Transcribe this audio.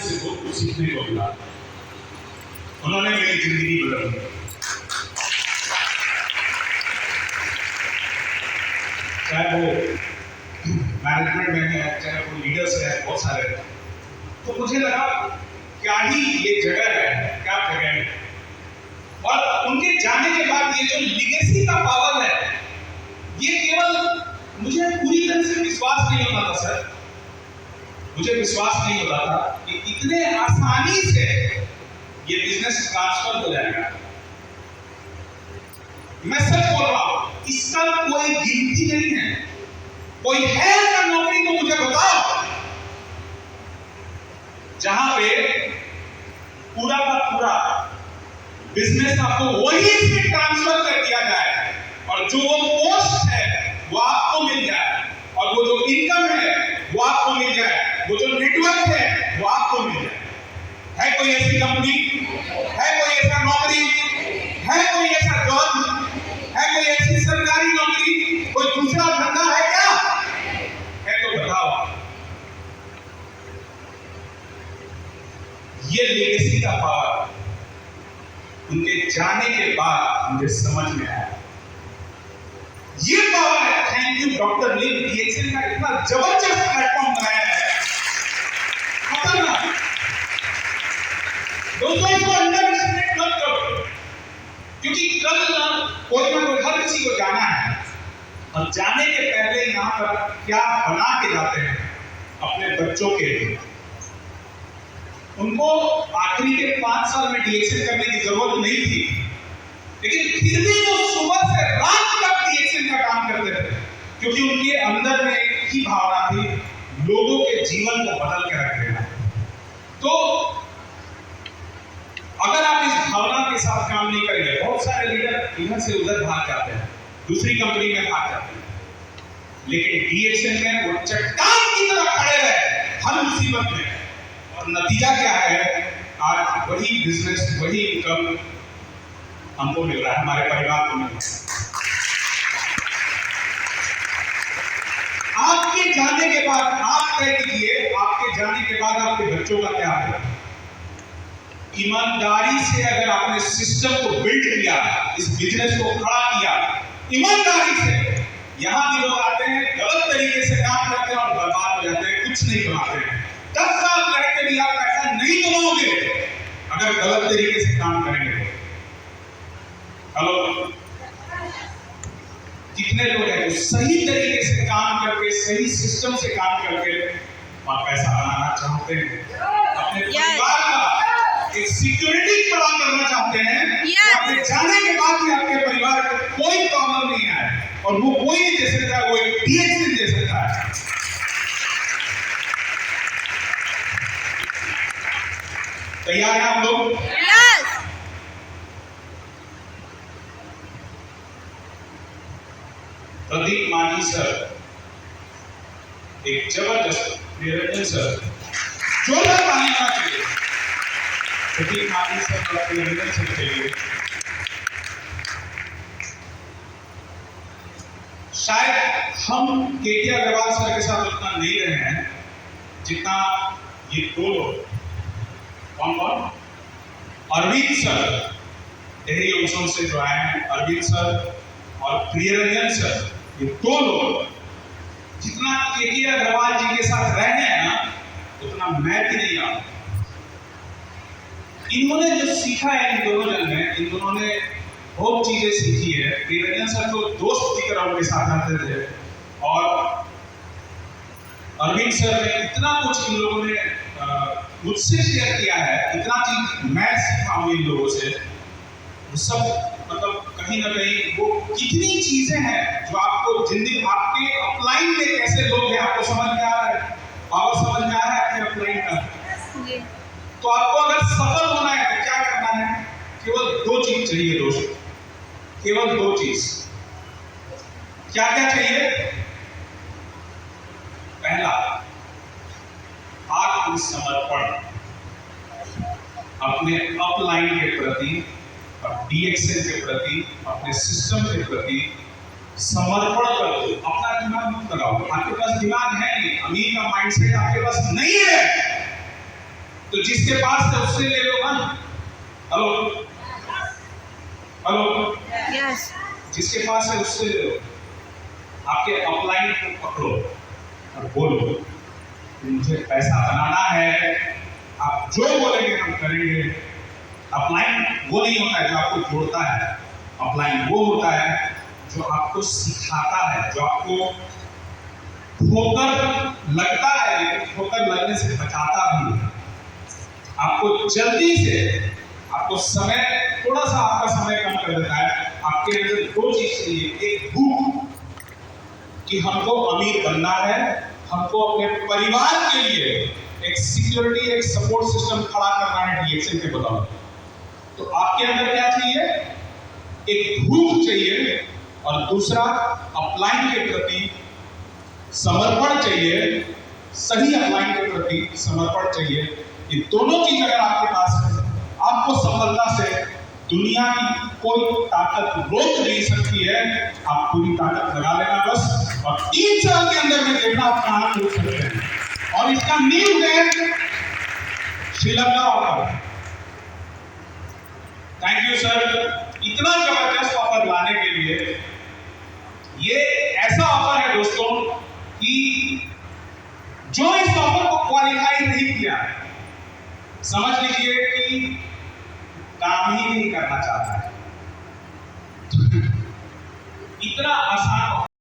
से बहुत कुछ सीखने को मिला। उन्होंने मेरी जिंदगी बदल दी। चाहे वो मैनेजमेंट में है, चाहे वो लीडर्स है, बहुत सारे। तो मुझे लगा क्या ही ये जगह है, क्या जगह है। और उनके जाने के बाद ये जो लीगेसी का पावर है, ये केवल मुझे पूरी तरह से विश्वास नहीं होता था सर। मुझे विश्वास नहीं होता था कि इतने आसानी से ये बिजनेस ट्रांसफर हो जाएगा। मैं सच बोल रहा हूं, इसका कोई गिनती नहीं है। कोई है क्या नौकरी तो मुझे बताओ, जहां पे पूरा का पूरा बिजनेस आपको वही से ट्रांसफर कर दिया जाए और जो वो पोस्ट है वो आपको मिल जाए, और वो जो इनकम है वो आपको मिल जाए, वो जो नेटवर्क है वो आपको मिल जाए। है कोई ऐसी कंपनी? है कोई ऐसा नौकरी? है कोई ऐसा जॉब? है कोई ऐसी सरकारी नौकरी? कोई दूसरा धंधा है क्या? है तो बताओ। ये लेगेसी का पावर उनके जाने के बाद मुझे समझ में आया। ये पावर है। Thank you doctor Lin, DXL का इतना जबरदस्त प्लेटफॉर्म बनाया है, खतरनाक। दोस्तों इसको अंडर एस्टिमेट मत करो, क्योंकि कल कोई ना कोई हर किसी को जाना है, और जाने के पहले यहाँ पर क्या बना के जाते हैं अपने बच्चों के लिए। उनको आखिरी के 5 साल में डीएक्सएल करने की जरूरत नहीं थी, लेकिन फिर भी वो सुबह से रात तक डीएक्सएल का काम करते थे, क्योंकि उनके अंदर में एक ही भावना थी, लोगों के जीवन को बदल के रख देना। तो अगर आप इस भावना के साथ काम नहीं करेंगे, बहुत सारे लीडर इधर से उधर भाग जाते हैं, दूसरी कंपनी में भाग जाते हैं, लेकिन डीएक्सएल में वो चट्टान की तरह खड़े रहे हर मुसीबत में, और नतीजा क्या है? आज वही बिजनेस, वही इनकम हमको मिल रहा है, हमारे परिवार को मिल रहा है। आपके जाने के बाद आप तय कीजिए, आपके जाने के बाद आपके बच्चों का क्या होगा। ईमानदारी से अगर आपने सिस्टम को बिल्ड किया, इस बिजनेस को खड़ा किया ईमानदारी से, यहां भी लोग आते हैं गलत तरीके से काम करते हैं और बर्बाद हो जाते हैं, कुछ नहीं कमाते हैं। 10 साल करके भी आप पैसा नहीं कमाओगे अगर गलत तरीके से काम करेंगे। हेलो, कितने लोग हैं जो सही तरीके से काम करके, सही सिस्टम से काम करके और पैसा बनाना चाहते हैं, अपने परिवार का एक सिक्योरिटी प्रदान करना चाहते हैं। आपके जाने के बाद भी आपके परिवार को कोई प्रॉब्लम नहीं आए, और वो कोई नहीं दे सकता, वो एक डीएक्सएल दे सकता है। तैयार हैं आप लोग? यस। प्रदीप मानी सर, एक जबरदस्त, निरंजन सर, जोरदार ताली होना चाहिए प्रदीप मानी सर और निरंजन सर के लिए। शायद हम केटी अग्रवाल सर के साथ उतना नहीं रहे हैं जितना ये दो लोग। कौन? अरविंद सर, डेहरी अंशों से जो आए हैं, अरविंद सर और प्रियरंजन सर, ये दो लोग जितना केटी अग्रवाल जी के साथ रहे हैं ना, उतना मैं भी नहीं रहा। इन्होंने जो सीखा है इन दोनों जन ने, इन दोनों ने बहुत चीजें सीखी है। प्रियरंजन सर तो दोस्त की तरह उनके साथ रहते थे, और अरविंद सर ने इतना कुछ इन लोगों ने मुझसे शेयर किया है, इतना चीज मैं सीखा हूं इन लोगों से। वो सब मतलब कहीं ना कहीं वो कितनी चीजें हैं जो आपको जिंदगी, आपके अपलाइन में कैसे लोग हैं, आपको समझ में आ रहा है, पावर समझ में आ रहा है आपके अपलाइन का। तो आपको अगर सफल होना है तो क्या करना है? केवल 2 चीज चाहिए दोस्तों, केवल 2 चीज। क्या क्या चाहिए? पहला, आत्मसमर्पण, अपने अपलाइन के प्रति और डीएक्सएल के प्रति, अपने सिस्टम के प्रति समर्पण कर दो। अपना दिमाग मत लगाओ, आपके पास दिमाग है नहीं, अमीर का माइंडसेट आपके पास नहीं है। तो जिसके पास है उससे ले लो ना। हेलो हेलो, यस, जिसके पास है उससे ले लो। आपके अपलाइन को पकड़ो और बोलो मुझे पैसा बनाना है, आप जो बोलेंगे हम करेंगे। अपलाइन वो नहीं होता है जो आपको जोड़ता है, अपलाइन वो होता है जो आपको सिखाता है, जो आपको ठोकर लगता है लेकिन ठोकर लगने से बचाता भी है। आपको जल्दी से, आपको समय, थोड़ा सा आपका समय कम कर देता है। आपके अंदर दो चीज चाहिए, एक भूख कि हमको अमीर बनना है, हमको अपने परिवार के लिए एक सिक्योरिटी, एक सपोर्ट सिस्टम खड़ा करना है डीएक्सएल के बदौलत। तो आपके अंदर क्या चाहिए? एक भूख चाहिए और दूसरा अपलाइन के प्रति समर्पण चाहिए, सही अपलाइन के प्रति समर्पण चाहिए। ये दोनों चीज अगर आपके पास है, आपको सफलता से दुनिया की कोई ताकत रोक नहीं सकती है। आप पूरी ताकत लगा लेना बस, और 3 साल के अंदर में देखना आप कहां पहुंच सकते हैं। और इसका नींव है Sri Lanka offer. Thank you sir, इतना जबरदस्त ऑफर लाने के लिए। ये ऐसा ऑफर है दोस्तों कि जो इस ऑफर को क्वालिफाई नहीं किया, समझ लीजिए कि काम ही नहीं करना चाहता है। इतना आसान